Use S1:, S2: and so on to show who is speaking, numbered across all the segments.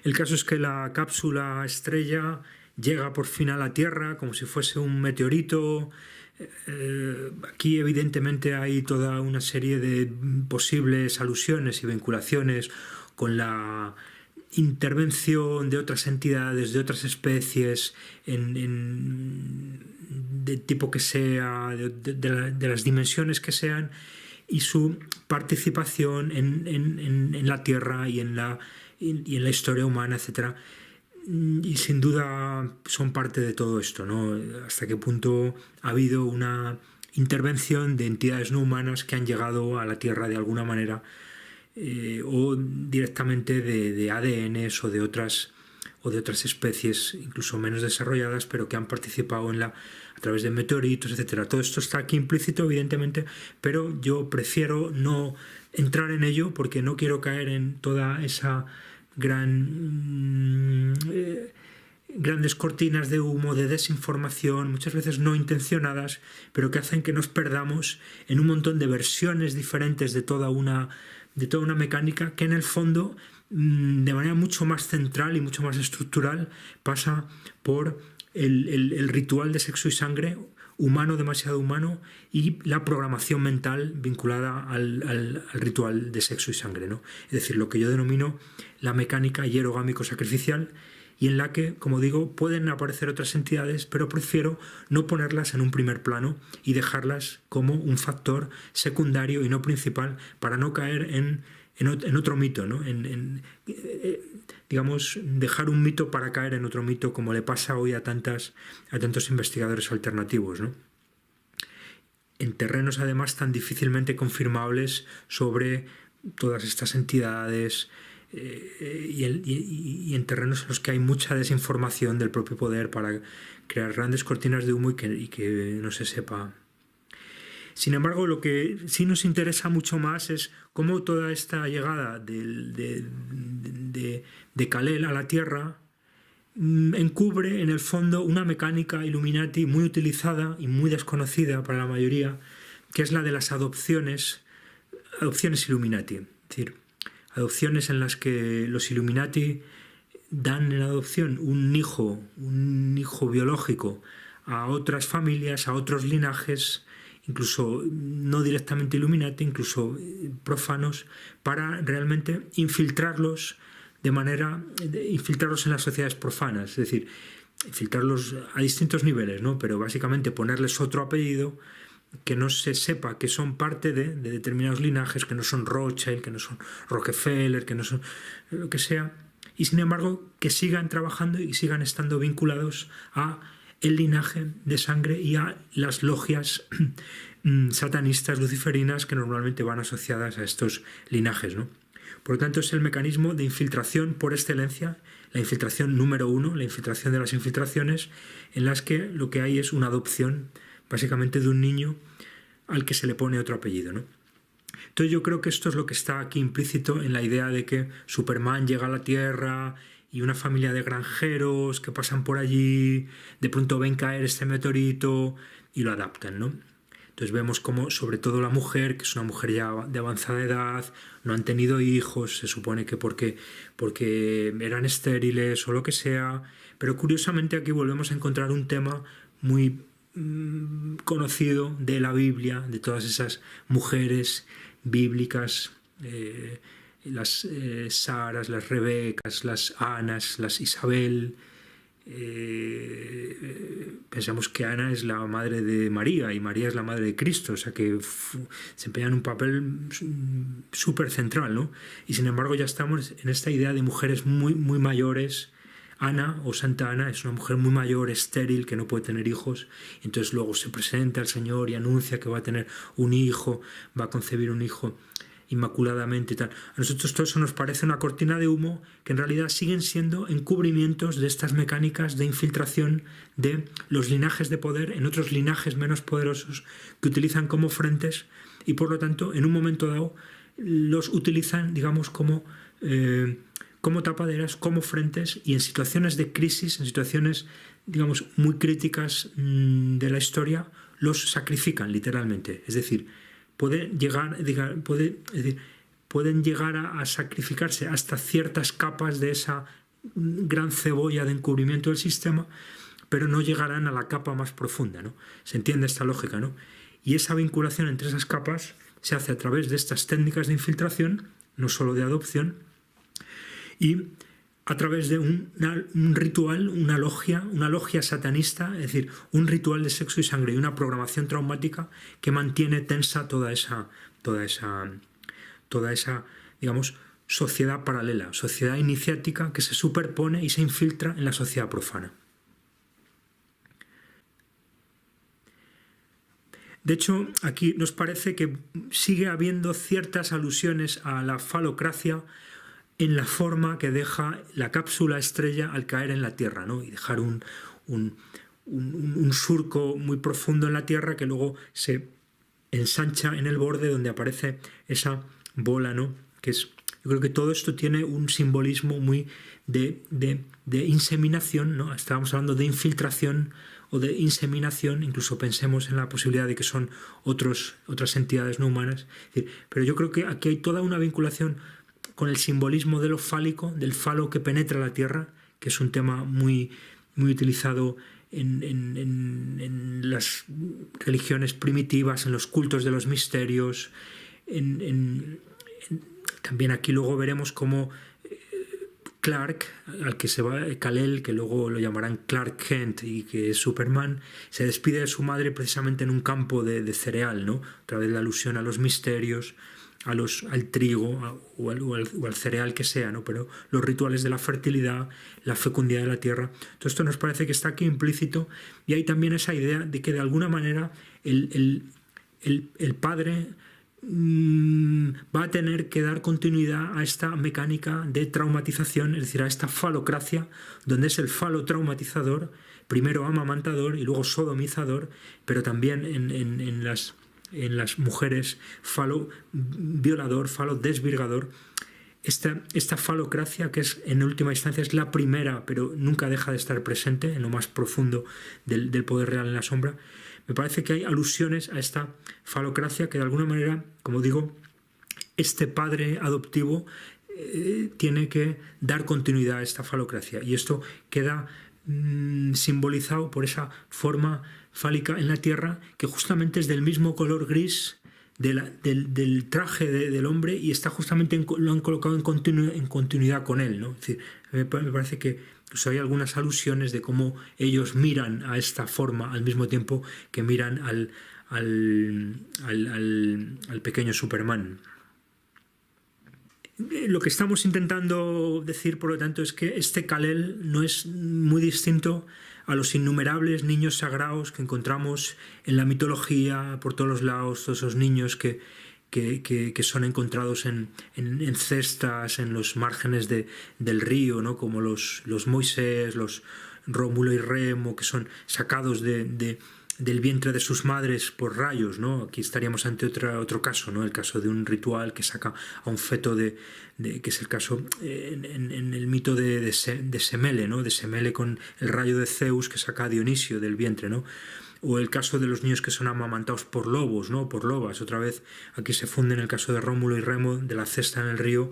S1: El caso es que la cápsula estrella llega por fin a la Tierra como si fuese un meteorito. Aquí evidentemente hay toda una serie de posibles alusiones y vinculaciones con la intervención de otras entidades, de otras especies, de tipo que sea, de las dimensiones que sean, y su participación en la Tierra y en la historia humana, etcétera. Y sin duda son parte de todo esto, ¿no? Hasta qué punto ha habido una intervención de entidades no humanas que han llegado a la Tierra de alguna manera, o directamente de ADNs o de otras especies incluso menos desarrolladas, pero que han participado a través de meteoritos, etcétera. Todo esto está aquí implícito, evidentemente, pero yo prefiero no entrar en ello porque no quiero caer en toda esa grandes cortinas de humo, de desinformación, muchas veces no intencionadas, pero que hacen que nos perdamos en un montón de versiones diferentes de toda una mecánica que en el fondo, de manera mucho más central y mucho más estructural, pasa por el ritual de sexo y sangre humano, demasiado humano, y la programación mental vinculada al ritual de sexo y sangre, ¿no? Es decir, lo que yo denomino la mecánica hierogámico-sacrificial, y en la que, como digo, pueden aparecer otras entidades, pero prefiero no ponerlas en un primer plano y dejarlas como un factor secundario y no principal, para no caer en otro mito, ¿no? Digamos, dejar un mito para caer en otro mito, como le pasa hoy a tantos investigadores alternativos, ¿no? En terrenos además tan difícilmente confirmables sobre todas estas entidades, y en terrenos en los que hay mucha desinformación del propio poder para crear grandes cortinas de humo y que no se sepa. Sin embargo, lo que sí nos interesa mucho más es cómo toda esta llegada de Kal-El a la Tierra encubre en el fondo una mecánica Illuminati muy utilizada y muy desconocida para la mayoría, que es la de las adopciones Illuminati. Es decir, adopciones en las que los Illuminati dan en adopción un hijo biológico a otras familias, a otros linajes, incluso no directamente Illuminati, incluso profanos, para realmente infiltrarlos en las sociedades profanas. Es decir, infiltrarlos a distintos niveles, ¿no? Pero básicamente ponerles otro apellido, que no se sepa que son parte de determinados linajes, que no son Rothschild, que no son Rockefeller, que no son lo que sea, y sin embargo que sigan trabajando y sigan estando vinculados a el linaje de sangre y a las logias satanistas luciferinas que normalmente van asociadas a estos linajes, ¿no? Por lo tanto, es el mecanismo de infiltración por excelencia, la infiltración número uno, la infiltración de las infiltraciones, en las que lo que hay es una adopción básicamente de un niño al que se le pone otro apellido, ¿no? Entonces yo creo que esto es lo que está aquí implícito en la idea de que Superman llega a la Tierra y una familia de granjeros que pasan por allí de pronto ven caer este meteorito y lo adaptan, ¿no? Entonces vemos como sobre todo la mujer, que es una mujer ya de avanzada edad, no han tenido hijos, se supone que porque eran estériles o lo que sea, pero curiosamente aquí volvemos a encontrar un tema muy conocido de la Biblia, de todas esas mujeres bíblicas, las Saras, las Rebecas, las Anas, las Isabel. Pensamos que Ana es la madre de María y María es la madre de Cristo, o sea que desempeñan un papel súper central, ¿no? Y sin embargo ya estamos en esta idea de mujeres muy, muy mayores. Ana o Santa Ana es una mujer muy mayor, estéril, que no puede tener hijos, entonces luego se presenta al Señor y anuncia que va a tener un hijo, va a concebir un hijo inmaculadamente y tal. A nosotros todo eso nos parece una cortina de humo, que en realidad siguen siendo encubrimientos de estas mecánicas de infiltración de los linajes de poder en otros linajes menos poderosos, que utilizan como frentes y por lo tanto en un momento dado los utilizan, digamos, como tapaderas, como frentes, y en situaciones de crisis, en situaciones, digamos, muy críticas de la historia, los sacrifican literalmente. Es decir, pueden llegar a sacrificarse hasta ciertas capas de esa gran cebolla de encubrimiento del sistema, pero no llegarán a la capa más profunda, ¿no? Se entiende esta lógica, ¿no? Y esa vinculación entre esas capas se hace a través de estas técnicas de infiltración, no solo de adopción, y a través de un ritual, una logia satanista, es decir, un ritual de sexo y sangre y una programación traumática que mantiene tensa toda esa, digamos, sociedad paralela, sociedad iniciática que se superpone y se infiltra en la sociedad profana. De hecho, aquí nos parece que sigue habiendo ciertas alusiones a la falocracia en la forma que deja la cápsula estrella al caer en la Tierra, ¿no? Y dejar un surco muy profundo en la Tierra que luego se ensancha en el borde donde aparece esa bola, ¿no? Que es, yo creo que todo esto tiene un simbolismo muy de inseminación, ¿no? Estábamos hablando de infiltración o de inseminación, incluso pensemos en la posibilidad de que son otras entidades no humanas. Es decir, pero yo creo que aquí hay toda una vinculación con el simbolismo de lo fálico, del falo que penetra la tierra, que es un tema muy, muy utilizado en las religiones primitivas, en los cultos de los misterios. También aquí luego veremos cómo Clark, al que se va, Kal-El, que luego lo llamarán Clark Kent y que es Superman, se despide de su madre precisamente en un campo de cereal, ¿no? Otra vez la alusión a los misterios, al trigo o al cereal que sea, ¿no? Pero los rituales de la fertilidad, la fecundidad de la tierra, todo esto nos parece que está aquí implícito, y hay también esa idea de que de alguna manera el padre va a tener que dar continuidad a esta mecánica de traumatización, es decir, a esta falocracia, donde es el falo traumatizador, primero amamantador y luego sodomizador, pero también en las mujeres falo violador, falo desvirgador. Esta falocracia, que es en última instancia es la primera, pero nunca deja de estar presente en lo más profundo del poder real en la sombra. Me parece que hay alusiones a esta falocracia que de alguna manera, como digo, este padre adoptivo tiene que dar continuidad a esta falocracia, y esto queda simbolizado por esa forma fálica en la tierra que justamente es del mismo color gris del traje del hombre, y está justamente lo han colocado en continuidad con él, ¿no? Es decir, me parece que hay algunas alusiones de cómo ellos miran a esta forma al mismo tiempo que miran al pequeño Superman. Lo que estamos intentando decir, por lo tanto, es que este Kal-El no es muy distinto a los innumerables niños sagrados que encontramos en la mitología por todos los lados, todos esos niños que son encontrados en cestas, en los márgenes del río, ¿no? Como los Moisés, los Rómulo y Remo, que son sacados del vientre de sus madres por rayos, ¿no? Aquí estaríamos ante otro caso, ¿no? El caso de un ritual que saca a un feto que es el caso en el mito de Semele, ¿no? De Semele con el rayo de Zeus que saca a Dionisio del vientre, ¿no? O el caso de los niños que son amamantados por lobos, ¿no? Por lobas. Otra vez aquí se funde en el caso de Rómulo y Remo, de la cesta en el río,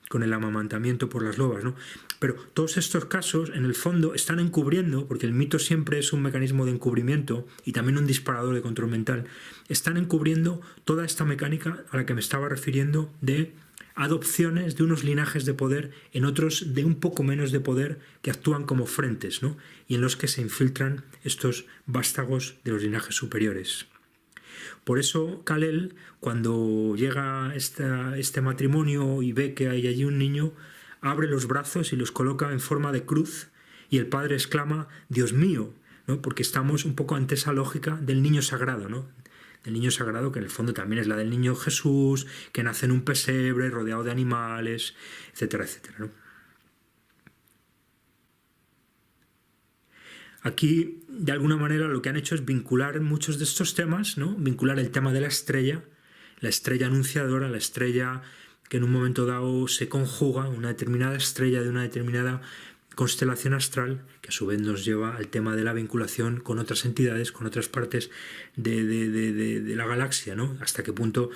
S1: con el amamantamiento por las lobas, ¿no? Pero todos estos casos, en el fondo, están encubriendo, porque el mito siempre es un mecanismo de encubrimiento y también un disparador de control mental, están encubriendo toda esta mecánica a la que me estaba refiriendo de adopciones de unos linajes de poder en otros de un poco menos de poder que actúan como frentes, ¿no? Y en los que se infiltran estos vástagos de los linajes superiores. Por eso Kal-El, cuando llega este matrimonio y ve que hay allí un niño, abre los brazos y los coloca en forma de cruz, y el padre exclama: «Dios mío», ¿no? Porque estamos un poco ante esa lógica del niño sagrado, ¿no? El niño sagrado, que en el fondo también es la del niño Jesús, que nace en un pesebre rodeado de animales, etcétera, etcétera, ¿no? Aquí, de alguna manera, lo que han hecho es vincular muchos de estos temas, ¿no? Vincular el tema de la estrella anunciadora, la estrella que en un momento dado se conjuga, una determinada estrella de una determinada constelación astral, que a su vez nos lleva al tema de la vinculación con otras entidades, con otras partes de la galaxia, ¿no? Hasta qué punto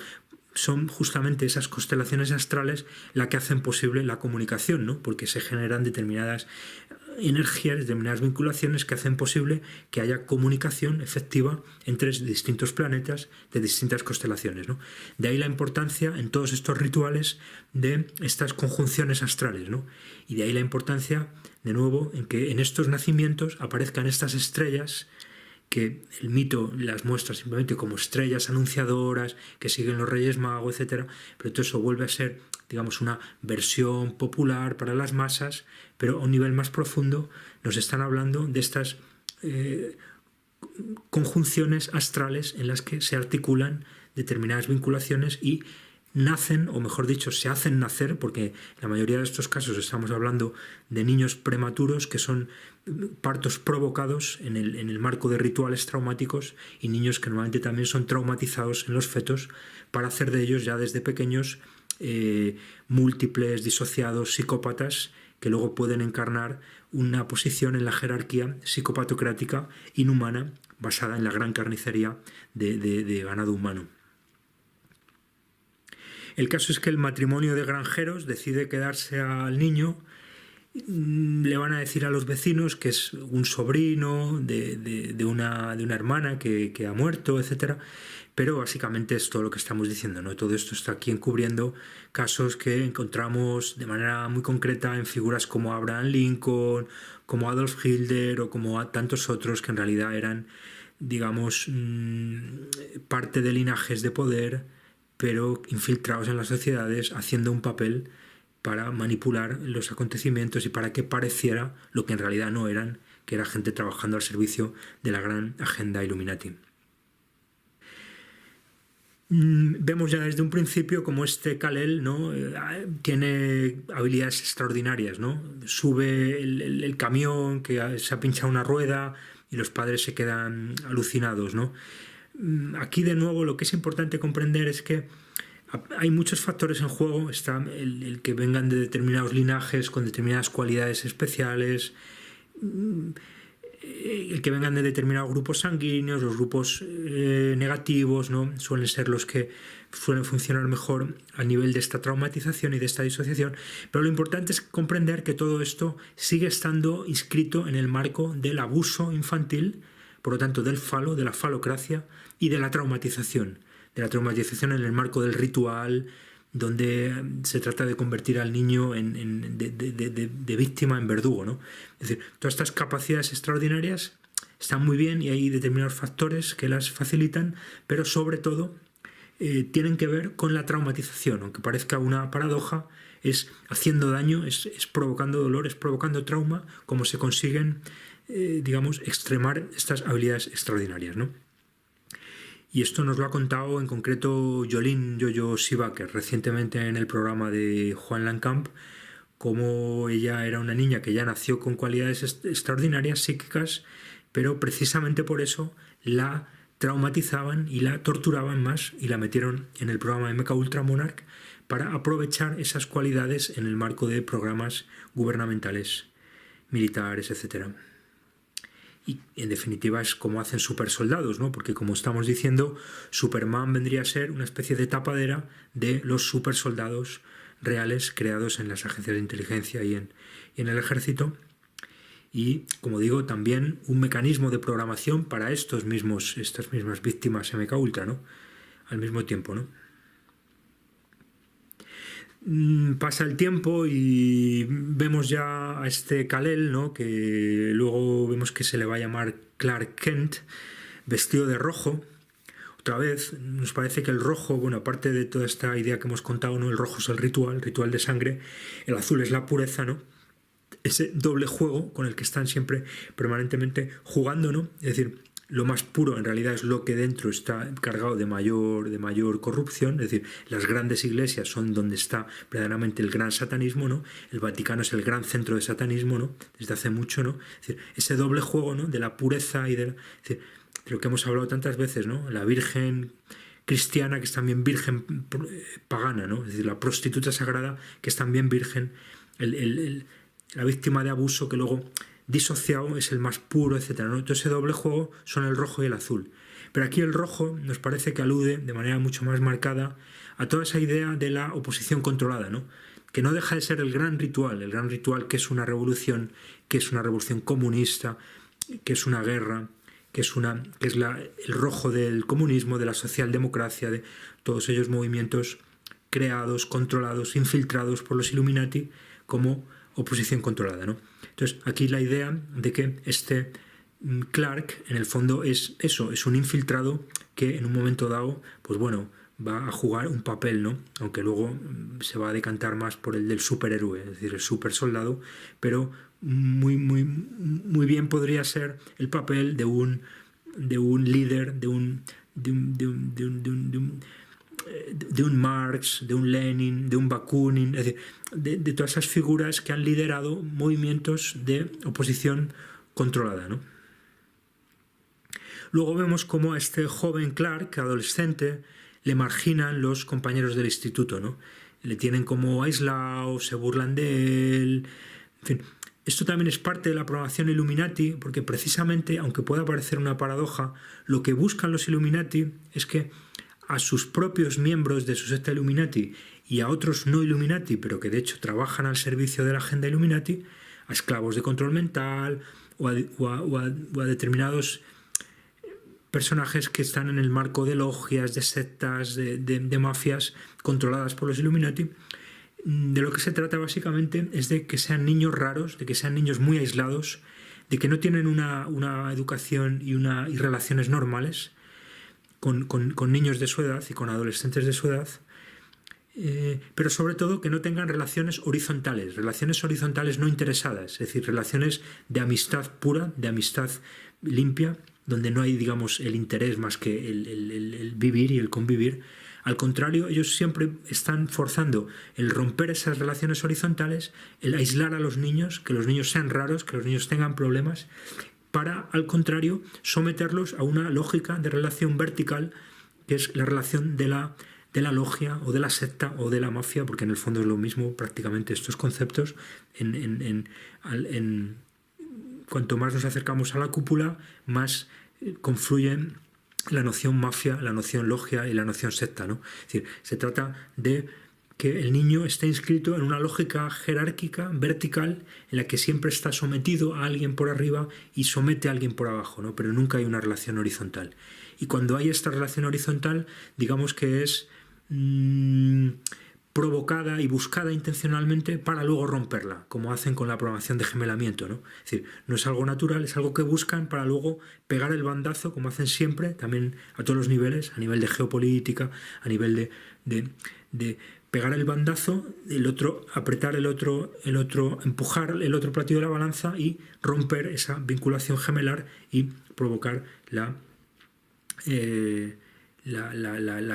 S1: son justamente esas constelaciones astrales las que hacen posible la comunicación, ¿no? Porque se generan determinadas energías, determinadas vinculaciones que hacen posible que haya comunicación efectiva entre distintos planetas de distintas constelaciones, ¿no? De ahí la importancia en todos estos rituales de estas conjunciones astrales, ¿no? Y de ahí la importancia, de nuevo, en que en estos nacimientos aparezcan estas estrellas que el mito las muestra simplemente como estrellas anunciadoras que siguen los Reyes Magos, etcétera, pero todo eso vuelve a ser, digamos, una versión popular para las masas, pero a un nivel más profundo nos están hablando de estas conjunciones astrales en las que se articulan determinadas vinculaciones y nacen, o mejor dicho, se hacen nacer, porque en la mayoría de estos casos estamos hablando de niños prematuros que son partos provocados en el marco de rituales traumáticos, y niños que normalmente también son traumatizados en los fetos para hacer de ellos ya desde pequeños múltiples, disociados, psicópatas que luego pueden encarnar una posición en la jerarquía psicopatocrática inhumana basada en la gran carnicería de ganado humano. El caso es que el matrimonio de granjeros decide quedarse al niño. Le van a decir a los vecinos que es un sobrino de una hermana que ha muerto, etcétera. Pero básicamente es todo lo que estamos diciendo, ¿no? Todo esto está aquí encubriendo casos que encontramos de manera muy concreta en figuras como Abraham Lincoln, como Adolf Hitler o como tantos otros que en realidad eran, digamos, parte de linajes de poder, pero infiltrados en las sociedades, haciendo un papel para manipular los acontecimientos y para que pareciera lo que en realidad no eran, que era gente trabajando al servicio de la gran agenda Illuminati. Vemos ya desde un principio como este Kal-El, ¿no? Tiene habilidades extraordinarias, ¿no? Sube el camión que se ha pinchado una rueda y los padres se quedan alucinados, ¿no? Aquí de nuevo lo que es importante comprender es que hay muchos factores en juego. Está el que vengan de determinados linajes con determinadas cualidades especiales, el que vengan de determinados grupos sanguíneos, los grupos negativos, ¿no? Suelen ser los que suelen funcionar mejor a nivel de esta traumatización y de esta disociación, pero lo importante es comprender que todo esto sigue estando inscrito en el marco del abuso infantil, por lo tanto del falo, de la falocracia y de la traumatización en el marco del ritual, donde se trata de convertir al niño de víctima en verdugo, ¿no? Es decir, todas estas capacidades extraordinarias están muy bien y hay determinados factores que las facilitan, pero sobre todo tienen que ver con la traumatización. Aunque parezca una paradoja, es haciendo daño, es provocando dolor, es provocando trauma, como se consiguen, digamos, extremar estas habilidades extraordinarias, ¿no? Y esto nos lo ha contado en concreto Jolene Jojo Sivaker recientemente en el programa de Juan Lankamp, como ella era una niña que ya nació con cualidades extraordinarias psíquicas, pero precisamente por eso la traumatizaban y la torturaban más y la metieron en el programa MK Ultra Monarch para aprovechar esas cualidades en el marco de programas gubernamentales, militares, etcétera. Y en definitiva es como hacen supersoldados, ¿no? Porque como estamos diciendo, Superman vendría a ser una especie de tapadera de los supersoldados reales creados en las agencias de inteligencia y en el ejército. Y, como digo, también un mecanismo de programación para estas mismas víctimas MK Ultra, ¿no? Al mismo tiempo, ¿no? Pasa el tiempo y vemos ya a este Kal-El, ¿no? Que luego vemos que se le va a llamar Clark Kent, vestido de rojo. Otra vez, nos parece que el rojo, bueno, aparte de toda esta idea que hemos contado, ¿no? El rojo es el ritual de sangre, el azul es la pureza, ¿no? Ese doble juego con el que están siempre permanentemente jugando, ¿no? Es decir, lo más puro en realidad es lo que dentro está cargado de mayor corrupción, es decir, las grandes iglesias son donde está verdaderamente el gran satanismo, ¿no? El Vaticano es el gran centro de satanismo, ¿no? Desde hace mucho, ¿no? Es decir, ese doble juego, ¿no? De la pureza y de lo que hemos hablado tantas veces, ¿no? La virgen cristiana que es también virgen pagana, ¿no? Es decir, la prostituta sagrada que es también virgen, la víctima de abuso que luego disociado es el más puro, etcétera, ¿no? Entonces ese doble juego son el rojo y el azul. Pero aquí el rojo nos parece que alude de manera mucho más marcada a toda esa idea de la oposición controlada, ¿no? Que no deja de ser el gran ritual que es una revolución comunista, que es una guerra, que es el rojo del comunismo, de la socialdemocracia, de todos ellos movimientos creados, controlados, infiltrados por los Illuminati como oposición controlada, ¿no? Entonces, aquí la idea de que este Clark, en el fondo, es eso, es un infiltrado que en un momento dado, pues bueno, va a jugar un papel, ¿no? Aunque luego se va a decantar más por el del superhéroe, es decir, el super soldado, pero muy bien podría ser el papel de un líder, de un Marx, de un Lenin, de un Bakunin, es decir, de todas esas figuras que han liderado movimientos de oposición controlada, ¿no? Luego vemos cómo a este joven Clark, adolescente, le marginan los compañeros del instituto, ¿no? Le tienen como aislado, se burlan de él, en fin. Esto también es parte de la programación Illuminati, porque precisamente, aunque pueda parecer una paradoja, lo que buscan los Illuminati es que a sus propios miembros de su secta Illuminati y a otros no Illuminati, pero que de hecho trabajan al servicio de la agenda Illuminati, a esclavos de control mental o a determinados personajes que están en el marco de logias, de sectas, de mafias controladas por los Illuminati. De lo que se trata básicamente es de que sean niños raros, de que sean niños muy aislados, de que no tienen una educación y relaciones normales con niños de su edad y con adolescentes de su edad, pero sobre todo que no tengan relaciones horizontales no interesadas, es decir, relaciones de amistad pura, de amistad limpia, donde no hay, digamos, el interés más que el vivir y el convivir. Al contrario, ellos siempre están forzando el romper esas relaciones horizontales, el aislar a los niños, que los niños sean raros, que los niños tengan problemas, para, al contrario, someterlos a una lógica de relación vertical, que es la relación de la logia o de la secta o de la mafia, porque en el fondo es lo mismo prácticamente estos conceptos. Cuanto más nos acercamos a la cúpula, más confluyen la noción mafia, la noción logia y la noción secta, ¿no? Es decir, se trata de que el niño esté inscrito en una lógica jerárquica, vertical, en la que siempre está sometido a alguien por arriba y somete a alguien por abajo, ¿no? Pero nunca hay una relación horizontal. Y cuando hay esta relación horizontal, digamos que es provocada y buscada intencionalmente para luego romperla, como hacen con la programación de gemelamiento, ¿no? Es decir, no es algo natural, es algo que buscan para luego pegar el bandazo, como hacen siempre, también a todos los niveles, a nivel de geopolítica, a nivel de pegar el bandazo, el otro, apretar el otro, empujar el otro platillo de la balanza y romper esa vinculación gemelar y provocar la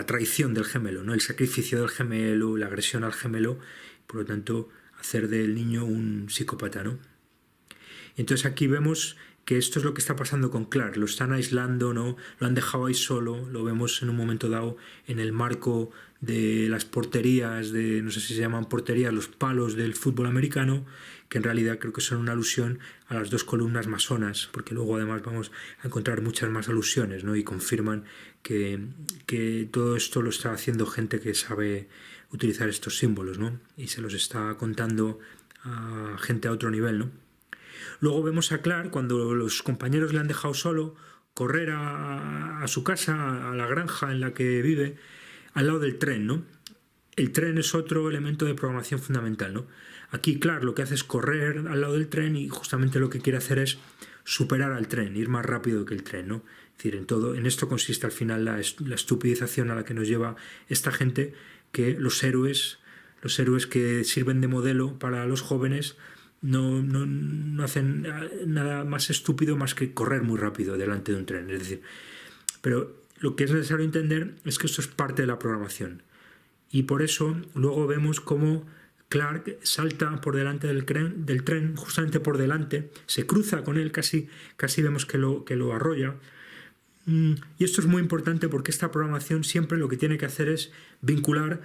S1: traición del gemelo, ¿no? El sacrificio del gemelo, la agresión al gemelo, por lo tanto, hacer del niño un psicópata, ¿no? Y entonces aquí vemos que esto es lo que está pasando con Clark, lo están aislando, ¿no? Lo han dejado ahí solo, lo vemos en un momento dado en el marco de las porterías, no sé si se llaman porterías, los palos del fútbol americano, que en realidad creo que son una alusión a las dos columnas masonas, porque luego además vamos a encontrar muchas más alusiones, ¿no? Y confirman que todo esto lo está haciendo gente que sabe utilizar estos símbolos, ¿no? Y se los está contando a gente a otro nivel, ¿no? Luego vemos a Clark, cuando los compañeros le han dejado solo, correr a su casa, a la granja en la que vive, al lado del tren, ¿no? El tren es otro elemento de programación fundamental, ¿no? Aquí, Clark lo que hace es correr al lado del tren y justamente lo que quiere hacer es superar al tren, ir más rápido que el tren, ¿no? Es decir, en esto consiste al final la estupidización a la que nos lleva esta gente, que los héroes que sirven de modelo para los jóvenes no hacen nada más estúpido más que correr muy rápido delante de un tren. Es decir, pero lo que es necesario entender es que esto es parte de la programación. Y por eso luego vemos cómo Clark salta por delante del tren, justamente por delante, se cruza con él, casi vemos que lo arrolla. Y esto es muy importante porque esta programación siempre lo que tiene que hacer es vincular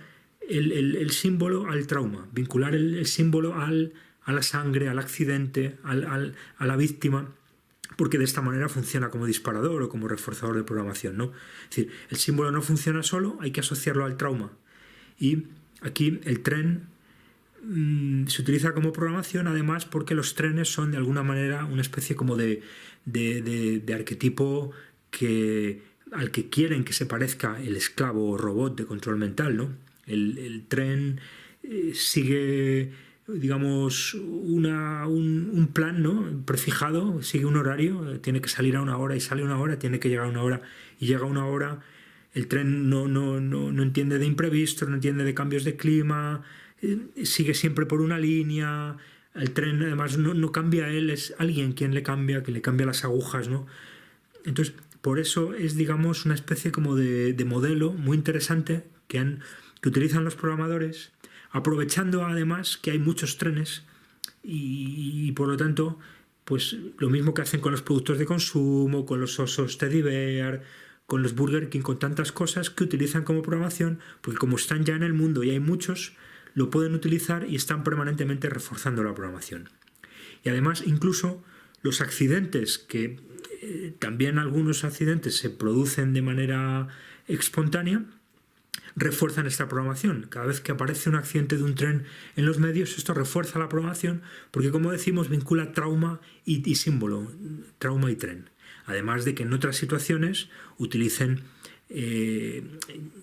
S1: el símbolo al trauma, vincular el símbolo a la sangre, al accidente, a la víctima, porque de esta manera funciona como disparador o como reforzador de programación, ¿no? Es decir, el símbolo no funciona solo, hay que asociarlo al trauma. Y aquí el tren se utiliza como programación, además porque los trenes son de alguna manera una especie como de arquetipo al que quieren que se parezca el esclavo o robot de control mental, ¿no? El tren sigue, digamos, un plan, ¿no? Prefijado, sigue un horario, tiene que salir a una hora y sale a una hora, tiene que llegar a una hora y llega a una hora. El tren no entiende de imprevistos, no entiende de cambios de clima, sigue siempre por una línea. El tren además no cambia él, es alguien quien le cambia, que le cambia las agujas, ¿no? Entonces, por eso es, digamos, una especie como de modelo muy interesante que utilizan los programadores, aprovechando además que hay muchos trenes y por lo tanto, pues lo mismo que hacen con los productos de consumo, con los osos Teddy Bear, con los Burger King, con tantas cosas que utilizan como programación, porque como están ya en el mundo y hay muchos, lo pueden utilizar y están permanentemente reforzando la programación. Y además, incluso los accidentes, que también algunos accidentes se producen de manera espontánea, refuerzan esta programación. Cada vez que aparece un accidente de un tren en los medios, esto refuerza la programación porque, como decimos, vincula trauma y símbolo, trauma y tren. Además de que en otras situaciones utilicen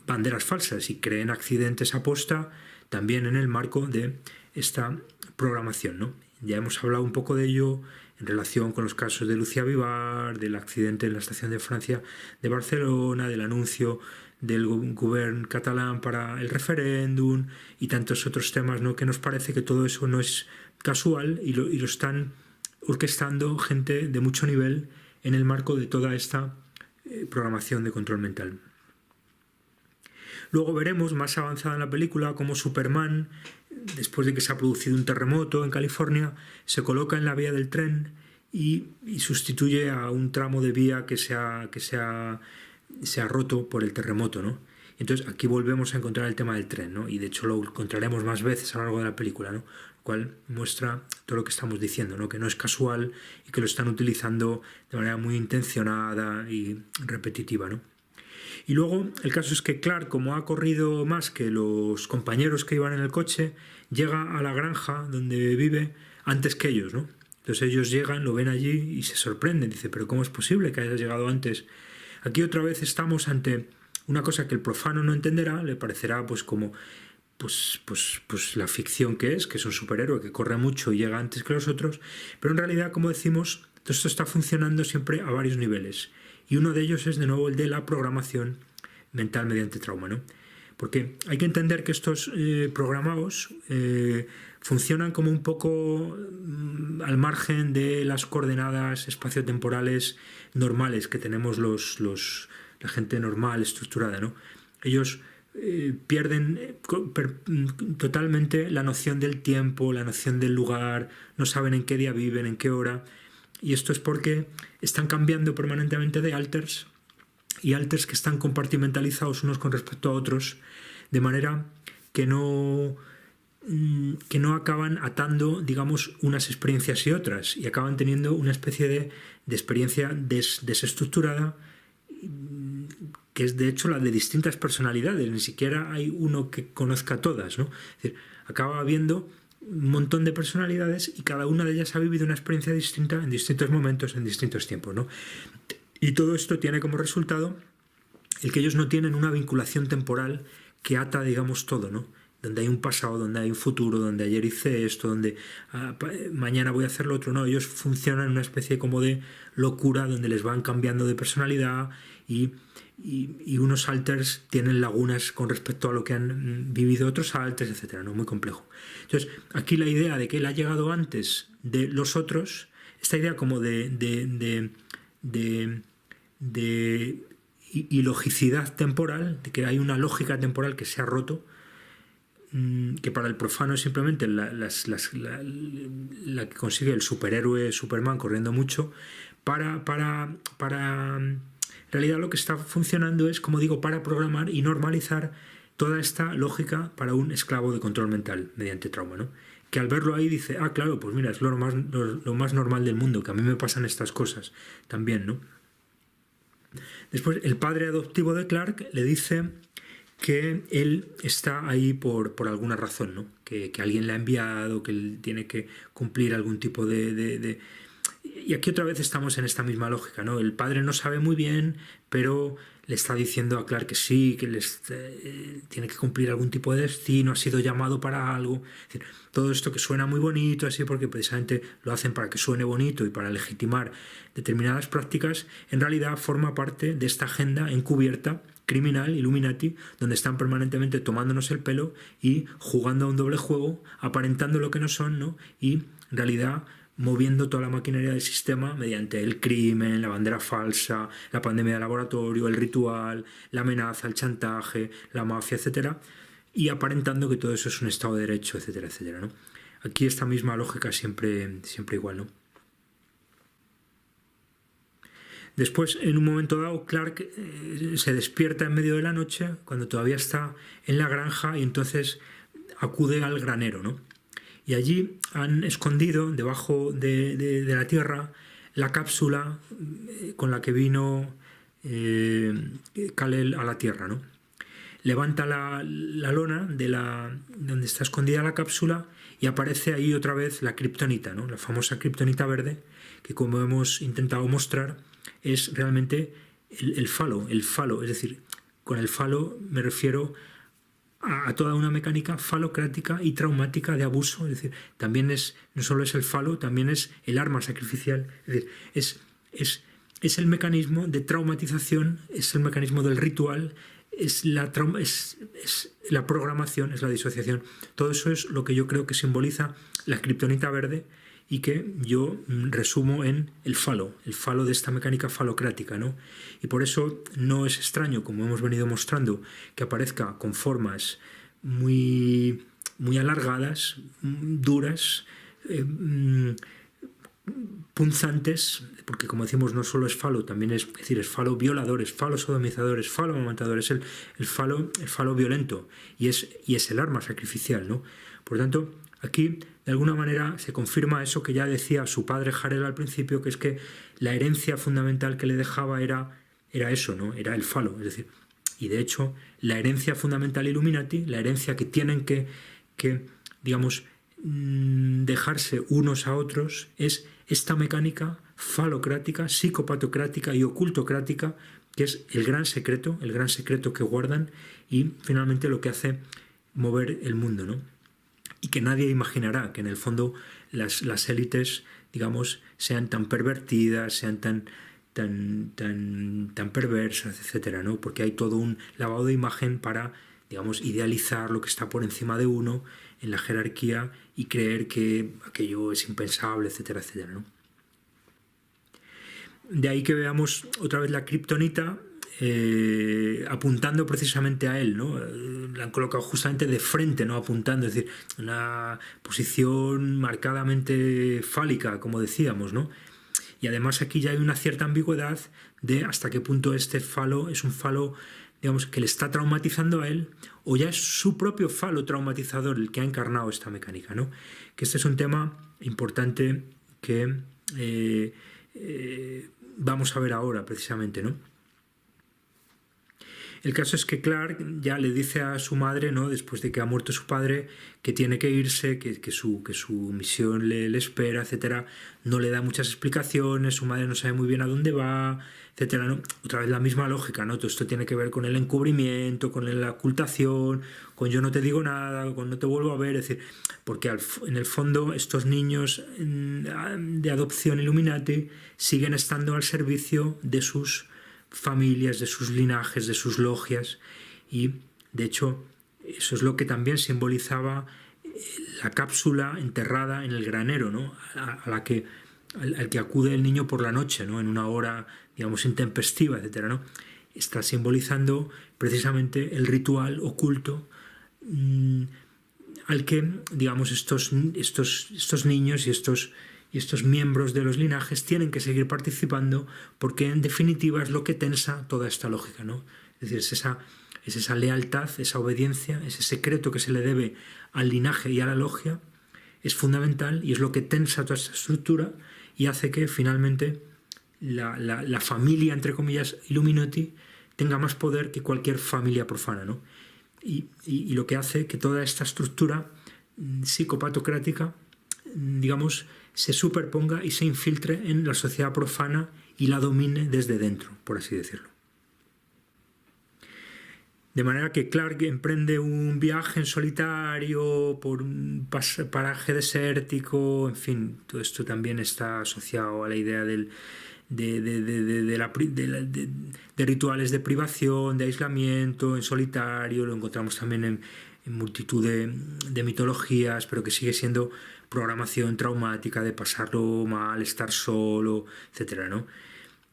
S1: banderas falsas y creen accidentes aposta también en el marco de esta programación, ¿no? Ya hemos hablado un poco de ello en relación con los casos de Lucía Vivar, del accidente en la estación de Francia de Barcelona, del anuncio del gobierno catalán para el referéndum y tantos otros temas, ¿no? Que nos parece que todo eso no es casual y lo están orquestando gente de mucho nivel en el marco de toda esta programación de control mental. Luego veremos más avanzada en la película cómo Superman, después de que se ha producido un terremoto en California, se coloca en la vía del tren y sustituye a un tramo de vía que se ha roto por el terremoto, ¿no? Entonces aquí volvemos a encontrar el tema del tren, ¿no? Y de hecho lo encontraremos más veces a lo largo de la película, ¿no? Lo cual muestra todo lo que estamos diciendo, ¿no? Que no es casual y que lo están utilizando de manera muy intencionada y repetitiva, ¿no? Y luego el caso es que Clark, como ha corrido más que los compañeros que iban en el coche, llega a la granja donde vive antes que ellos, ¿no? Entonces ellos llegan, lo ven allí y se sorprenden. Dice, pero ¿cómo es posible que hayas llegado antes? Aquí otra vez estamos ante una cosa que el profano no entenderá, le parecerá pues como pues la ficción que es un superhéroe que corre mucho y llega antes que los otros, pero en realidad, como decimos, todo esto está funcionando siempre a varios niveles. Y uno de ellos es de nuevo el de la programación mental mediante trauma, ¿no? Porque hay que entender que estos programados funcionan como un poco al margen de las coordenadas espaciotemporales normales que tenemos la gente normal, estructurada, ¿no? Ellos pierden totalmente la noción del tiempo, la noción del lugar, no saben en qué día viven, en qué hora. Y esto es porque están cambiando permanentemente de alters y alters que están compartimentalizados unos con respecto a otros, de manera que no acaban atando, digamos, unas experiencias y otras, y acaban teniendo una especie de experiencia desestructurada, que es de hecho la de distintas personalidades, ni siquiera hay uno que conozca todas, ¿no? Es decir, acaba habiendo un montón de personalidades y cada una de ellas ha vivido una experiencia distinta en distintos momentos, en distintos tiempos, ¿no? Y todo esto tiene como resultado el que ellos no tienen una vinculación temporal que ata, digamos, todo, ¿no? Donde hay un pasado, donde hay un futuro, donde ayer hice esto, donde mañana voy a hacer lo otro, no, ellos funcionan en una especie como de locura donde les van cambiando de personalidad y unos alters tienen lagunas con respecto a lo que han vivido otros alters, etcétera, ¿no? Muy complejo. Entonces, aquí la idea de que él ha llegado antes de los otros, esta idea como de ilogicidad temporal, de que hay una lógica temporal que se ha roto, que para el profano es simplemente la que consigue el superhéroe Superman corriendo mucho, en realidad lo que está funcionando es, como digo, para programar y normalizar toda esta lógica para un esclavo de control mental mediante trauma, ¿no? Que al verlo ahí dice, claro, pues mira, es lo más normal del mundo, que a mí me pasan estas cosas también, ¿no? Después el padre adoptivo de Clark le dice que él está ahí por alguna razón, ¿no? Que alguien le ha enviado, que él tiene que cumplir algún tipo de. Y aquí otra vez estamos en esta misma lógica, ¿no? El padre no sabe muy bien, pero le está diciendo a Clark que sí, que tiene que cumplir algún tipo de destino, ha sido llamado para algo. Es decir, todo esto que suena muy bonito, así porque precisamente lo hacen para que suene bonito y para legitimar determinadas prácticas, en realidad forma parte de esta agenda encubierta, criminal, Illuminati, donde están permanentemente tomándonos el pelo y jugando a un doble juego, aparentando lo que no son, ¿no? Y en realidad moviendo toda la maquinaria del sistema mediante el crimen, la bandera falsa, la pandemia de laboratorio, el ritual, la amenaza, el chantaje, la mafia, etcétera, y aparentando que todo eso es un Estado de Derecho, etcétera, etcétera, ¿no? Aquí esta misma lógica siempre igual, ¿no? Después, en un momento dado, Clark se despierta en medio de la noche, cuando todavía está en la granja, y entonces acude al granero, ¿no? Y allí han escondido debajo de la tierra la cápsula con la que vino Kal-El a la tierra, ¿no? Levanta la lona donde está escondida la cápsula y aparece ahí otra vez la kriptonita, ¿no? La famosa kriptonita verde, que como hemos intentado mostrar es realmente el falo, es decir, con el falo me refiero a toda una mecánica falocrática y traumática de abuso, es decir, también no solo es el falo, también es el arma sacrificial, es decir, es el mecanismo de traumatización, es el mecanismo del ritual, es la programación, es la disociación. Todo eso es lo que yo creo que simboliza la kriptonita verde y que yo resumo en el falo de esta mecánica falocrática, ¿no? Y por eso no es extraño, como hemos venido mostrando, que aparezca con formas muy, muy alargadas, duras, punzantes, porque como decimos no solo es falo, también es decir, es falo violadores, falo sodomizadores, falo amamantadores, el falo violento y es el arma sacrificial, ¿no? Por tanto, aquí de alguna manera se confirma eso que ya decía su padre Jor-El al principio, que es que la herencia fundamental que le dejaba era eso, ¿no? Era el falo, es decir, y de hecho la herencia fundamental Illuminati, la herencia que tienen que digamos, dejarse unos a otros es esta mecánica falocrática, psicopatocrática y ocultocrática, que es el gran secreto que guardan y finalmente lo que hace mover el mundo, ¿no? Y que nadie imaginará que en el fondo las élites, digamos, sean tan pervertidas, sean tan perversas, etcétera, ¿no? Porque hay todo un lavado de imagen para, digamos, idealizar lo que está por encima de uno en la jerarquía y creer que aquello es impensable, etcétera, etcétera, ¿no? De ahí que veamos otra vez la kriptonita apuntando precisamente a él, ¿no? La han colocado justamente de frente, ¿no? Apuntando, es decir, una posición marcadamente fálica, como decíamos, ¿no? Y además aquí ya hay una cierta ambigüedad de hasta qué punto este falo es un falo, digamos, que le está traumatizando a él, o ya es su propio falo traumatizador el que ha encarnado esta mecánica, ¿no? Que este es un tema importante que vamos a ver ahora, precisamente, ¿no? El caso es que Clark ya le dice a su madre, ¿no? Después de que ha muerto su padre, que tiene que irse, que su misión le espera, etcétera. No le da muchas explicaciones, su madre no sabe muy bien a dónde va, etcétera, ¿no? Otra vez la misma lógica, ¿no? Todo esto tiene que ver con el encubrimiento, con la ocultación, con yo no te digo nada, con no te vuelvo a ver, es decir, porque en el fondo estos niños de adopción Illuminati siguen estando al servicio de sus familias, de sus linajes, de sus logias, y de hecho eso es lo que también simbolizaba la cápsula enterrada en el granero, ¿no? al que acude el niño por la noche, ¿no? En una hora, digamos, intempestiva, etcétera, ¿no? Está simbolizando precisamente el ritual oculto al que, digamos, estos niños y estos miembros de los linajes tienen que seguir participando, porque en definitiva es lo que tensa toda esta lógica, ¿no? Es decir, es esa lealtad, esa obediencia, ese secreto que se le debe al linaje y a la logia, es fundamental y es lo que tensa toda esta estructura y hace que finalmente la familia, entre comillas, Illuminati, tenga más poder que cualquier familia profana, ¿no? y lo que hace que toda esta estructura psicopatocrática, digamos, se superponga y se infiltre en la sociedad profana y la domine desde dentro, por así decirlo. De manera que Clark emprende un viaje en solitario por un paraje desértico, en fin, todo esto también está asociado a la idea de rituales de privación, de aislamiento, en solitario. Lo encontramos también en multitud de mitologías, pero que sigue siendo programación traumática de pasarlo mal, estar solo, etcétera, ¿no?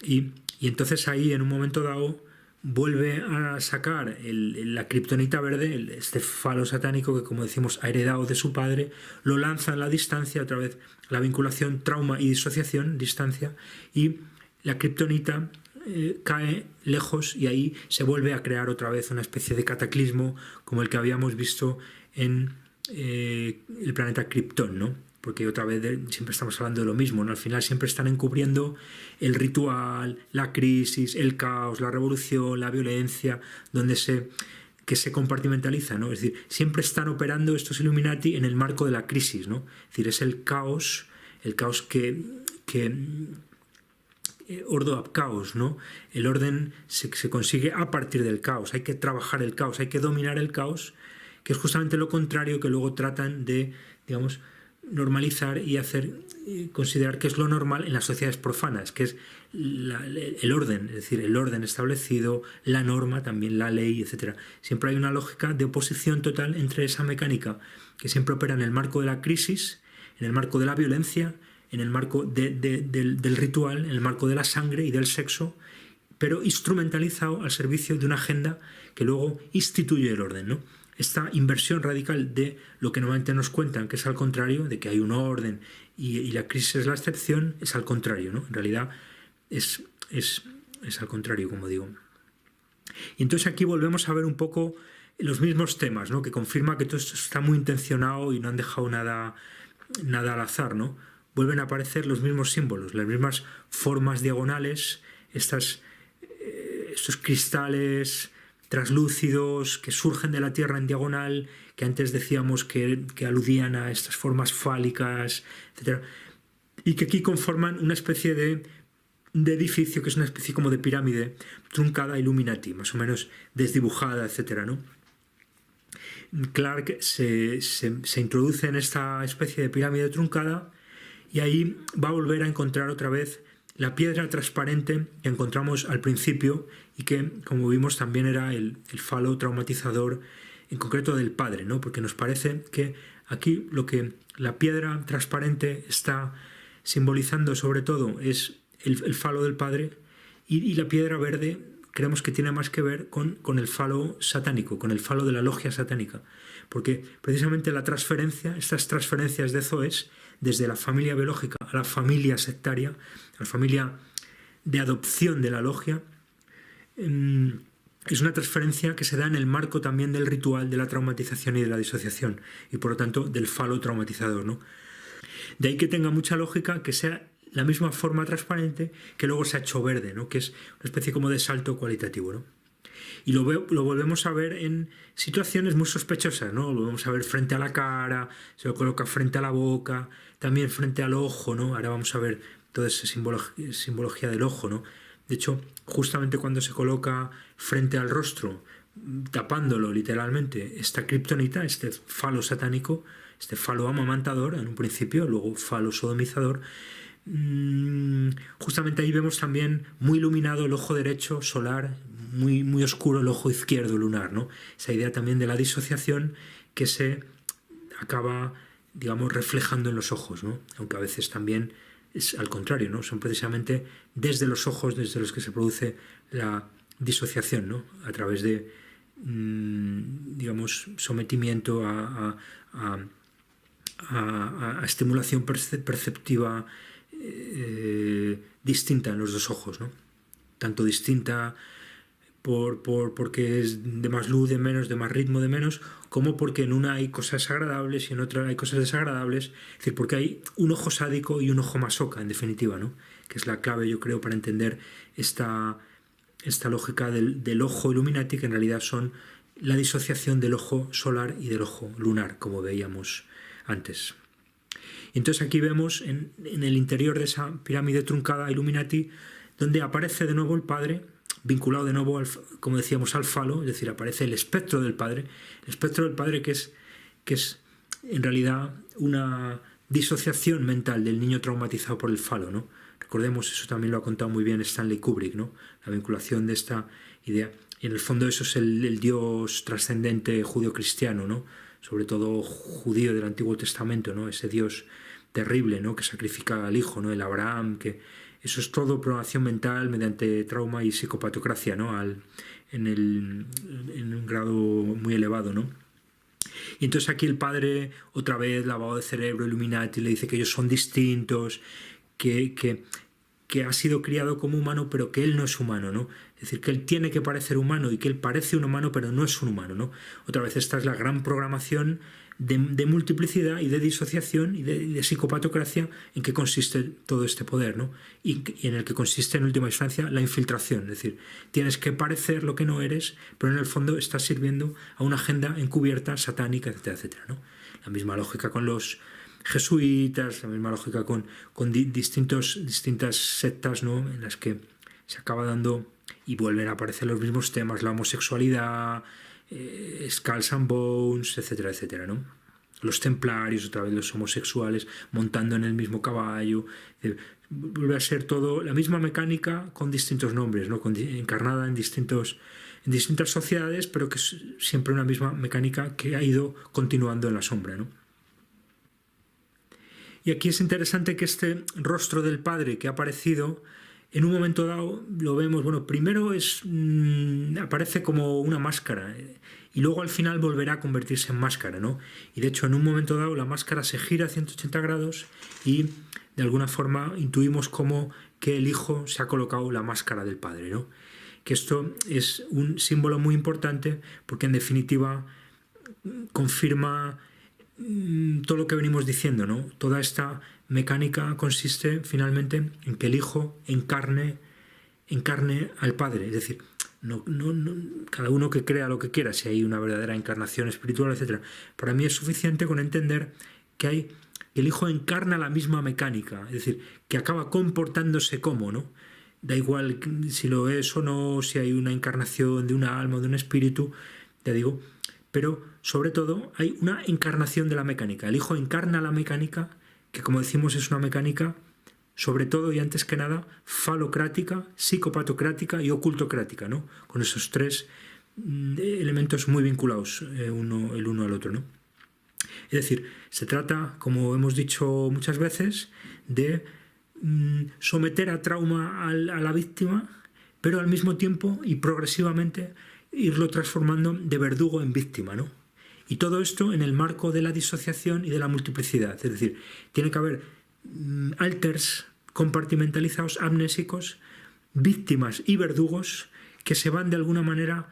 S1: Y entonces ahí, en un momento dado, vuelve a sacar la kriptonita verde, este falo satánico que, como decimos, ha heredado de su padre, lo lanza en la distancia, otra vez la vinculación, trauma y disociación, distancia, y la kriptonita cae lejos y ahí se vuelve a crear otra vez una especie de cataclismo como el que habíamos visto en el planeta Krypton, ¿no? Porque otra vez siempre estamos hablando de lo mismo, ¿no? Al final siempre están encubriendo el ritual, la crisis, el caos, la revolución, la violencia, que se compartimentaliza, ¿no? Es decir, siempre están operando estos Illuminati en el marco de la crisis, ¿no? Es decir, es el caos que ordo ab caos, ¿no? El orden se consigue a partir del caos, hay que trabajar el caos, hay que dominar el caos, que es justamente lo contrario que luego tratan de, digamos, normalizar y considerar que es lo normal en las sociedades profanas, que es el orden, es decir, el orden establecido, la norma, también la ley, etc. Siempre hay una lógica de oposición total entre esa mecánica que siempre opera en el marco de la crisis, en el marco de la violencia, en el marco del ritual, en el marco de la sangre y del sexo, pero instrumentalizado al servicio de una agenda que luego instituye el orden, ¿no? Esta inversión radical de lo que normalmente nos cuentan, que es al contrario, de que hay un orden y la crisis es la excepción, es al contrario, ¿no? En realidad es al contrario, como digo. Y entonces aquí volvemos a ver un poco los mismos temas, ¿no? Que confirma que todo esto está muy intencionado y no han dejado nada al azar, ¿no? Vuelven a aparecer los mismos símbolos, las mismas formas diagonales, estos cristales translúcidos que surgen de la Tierra en diagonal, que antes decíamos que aludían a estas formas fálicas, etc. Y que aquí conforman una especie de edificio, que es una especie como de pirámide truncada Illuminati, más o menos desdibujada, etc., ¿no? Clark se introduce en esta especie de pirámide truncada y ahí va a volver a encontrar otra vez la piedra transparente que encontramos al principio y que, como vimos, también era el falo traumatizador, en concreto del padre, ¿no? Porque nos parece que aquí lo que la piedra transparente está simbolizando sobre todo es el falo del padre y la piedra verde creemos que tiene más que ver con el falo satánico, con el falo de la logia satánica, porque precisamente estas transferencias de Zoes, desde la familia biológica a la familia sectaria, a la familia de adopción de la logia, es una transferencia que se da en el marco también del ritual de la traumatización y de la disociación, y por lo tanto del falo traumatizador, ¿no? De ahí que tenga mucha lógica que sea la misma forma transparente que luego se ha hecho verde, ¿no? Que es una especie como de salto cualitativo, ¿no? Y lo volvemos a ver en situaciones muy sospechosas, ¿no? Lo volvemos a ver frente a la cara, se lo coloca frente a la boca, también frente al ojo, ¿no? Ahora vamos a ver toda esa simbología del ojo, ¿no? De hecho, justamente cuando se coloca frente al rostro, tapándolo literalmente, esta kriptonita, este falo satánico, este falo amamantador en un principio, luego falo sodomizador, justamente ahí vemos también muy iluminado el ojo derecho solar, muy, muy oscuro el ojo izquierdo lunar, ¿no? Esa idea también de la disociación que se acaba, digamos, reflejando en los ojos, ¿no? Aunque a veces también es al contrario, ¿no? Son precisamente desde los ojos desde los que se produce la disociación, ¿no? A través de, digamos, sometimiento a estimulación perceptiva distinta en los dos ojos, ¿no? Tanto distinta porque es de más luz, de menos, de más ritmo, de menos, como porque en una hay cosas agradables y en otra hay cosas desagradables. Es decir, porque hay un ojo sádico y un ojo masoca, en definitiva, ¿no? Que es la clave, yo creo, para entender esta lógica del ojo Illuminati, que en realidad son la disociación del ojo solar y del ojo lunar, como veíamos antes. Entonces aquí vemos en el interior de esa pirámide truncada Illuminati, donde aparece de nuevo el Padre, vinculado de nuevo, como decíamos, al falo, es decir, aparece el espectro del Padre que es en realidad una disociación mental del niño traumatizado por el falo, ¿no? Recordemos, eso también lo ha contado muy bien Stanley Kubrick, ¿no? La vinculación de esta idea. Y en el fondo eso es el Dios trascendente judío-cristiano, ¿no? Sobre todo judío del Antiguo Testamento, ¿no? Ese Dios terrible, ¿no? Que sacrifica al hijo, ¿no? El Abraham, que eso es todo programación mental mediante trauma y psicopatocracia, ¿no? En un grado muy elevado, ¿no? Y entonces aquí el Padre, otra vez lavado de cerebro, Illuminati, le dice que ellos son distintos, que ha sido criado como humano, pero que él no es humano, ¿no? Es decir, que él tiene que parecer humano y que él parece un humano, pero no es un humano, ¿no? Otra vez esta es la gran programación de multiplicidad y de disociación y de psicopatocracia en que consiste todo este poder, ¿no? Y en el que consiste en última instancia la infiltración, es decir, tienes que parecer lo que no eres, pero en el fondo estás sirviendo a una agenda encubierta, satánica, etcétera, etcétera, ¿no? La misma lógica con los jesuitas, la misma lógica con distintas sectas, ¿no? En las que se acaba dando y vuelven a aparecer los mismos temas, la homosexualidad, Skulls and Bones, etcétera, etcétera, ¿no? Los templarios, otra vez los homosexuales montando en el mismo caballo, vuelve a ser todo la misma mecánica con distintos nombres, ¿no? Encarnada en distintas sociedades, pero que es siempre una misma mecánica que ha ido continuando en la sombra, ¿no? Y aquí es interesante que este rostro del Padre que ha aparecido, en un momento dado lo vemos, bueno, primero aparece como una máscara y luego al final volverá a convertirse en máscara, ¿no? Y de hecho en un momento dado la máscara se gira a 180 grados y de alguna forma intuimos como que el Hijo se ha colocado la máscara del Padre, ¿no? Que esto es un símbolo muy importante porque en definitiva confirma todo lo que venimos diciendo, ¿no? Toda esta mecánica consiste finalmente en que el Hijo encarne al Padre, es decir, no, cada uno que crea lo que quiera, si hay una verdadera encarnación espiritual, etc. Para mí es suficiente con entender que el Hijo encarna la misma mecánica, es decir, que acaba comportándose como, ¿no? Da igual si lo es o no, si hay una encarnación de una alma o de un espíritu, te digo, pero sobre todo hay una encarnación de la mecánica. El Hijo encarna la mecánica, que como decimos es una mecánica, sobre todo y antes que nada, falocrática, psicopatocrática y ocultocrática, ¿no? Con esos tres elementos muy vinculados el uno al otro, ¿no? Es decir, se trata, como hemos dicho muchas veces, de someter a trauma a la víctima, pero al mismo tiempo y progresivamente irlo transformando de verdugo en víctima, ¿no? Y todo esto en el marco de la disociación y de la multiplicidad. Es decir, tiene que haber alters compartimentalizados, amnésicos, víctimas y verdugos que se van de alguna manera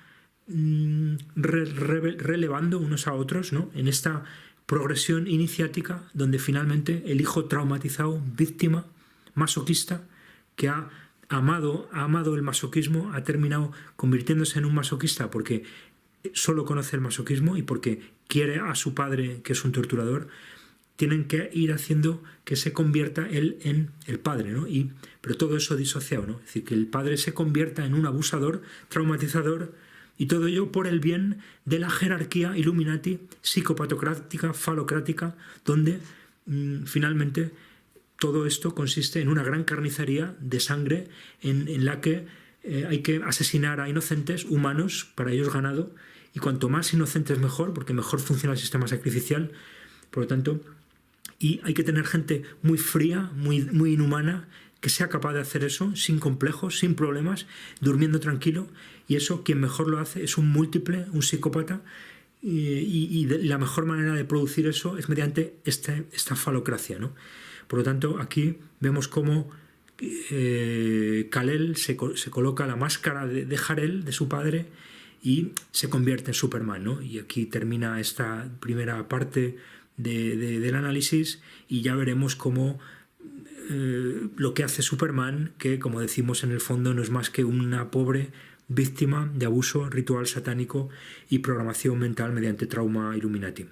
S1: relevando unos a otros, ¿no? En esta progresión iniciática donde finalmente el hijo traumatizado, víctima, masoquista, que ha amado el masoquismo, ha terminado convirtiéndose en un masoquista porque solo conoce el masoquismo y porque quiere a su padre, que es un torturador. Tienen que ir haciendo que se convierta él en el padre, ¿no? Pero todo eso disociado, ¿no? Es decir, que el padre se convierta en un abusador, traumatizador, y todo ello por el bien de la jerarquía Illuminati, psicopatocrática, falocrática, donde finalmente todo esto consiste en una gran carnicería de sangre en la que hay que asesinar a inocentes humanos, para ellos ganado, y cuanto más inocentes mejor, porque mejor funciona el sistema sacrificial. Por lo tanto, y hay que tener gente muy fría, muy inhumana, que sea capaz de hacer eso sin complejos, sin problemas, durmiendo tranquilo, y eso quien mejor lo hace es un múltiple, un psicópata, y la mejor manera de producir eso es mediante esta falocracia, ¿no? Por lo tanto, aquí vemos cómo Kal-El se coloca la máscara de Jor-El, de su padre, y se convierte en Superman, ¿no? Y aquí termina esta primera parte del análisis y ya veremos cómo lo que hace Superman, que como decimos en el fondo no es más que una pobre víctima de abuso ritual satánico y programación mental mediante trauma Illuminati.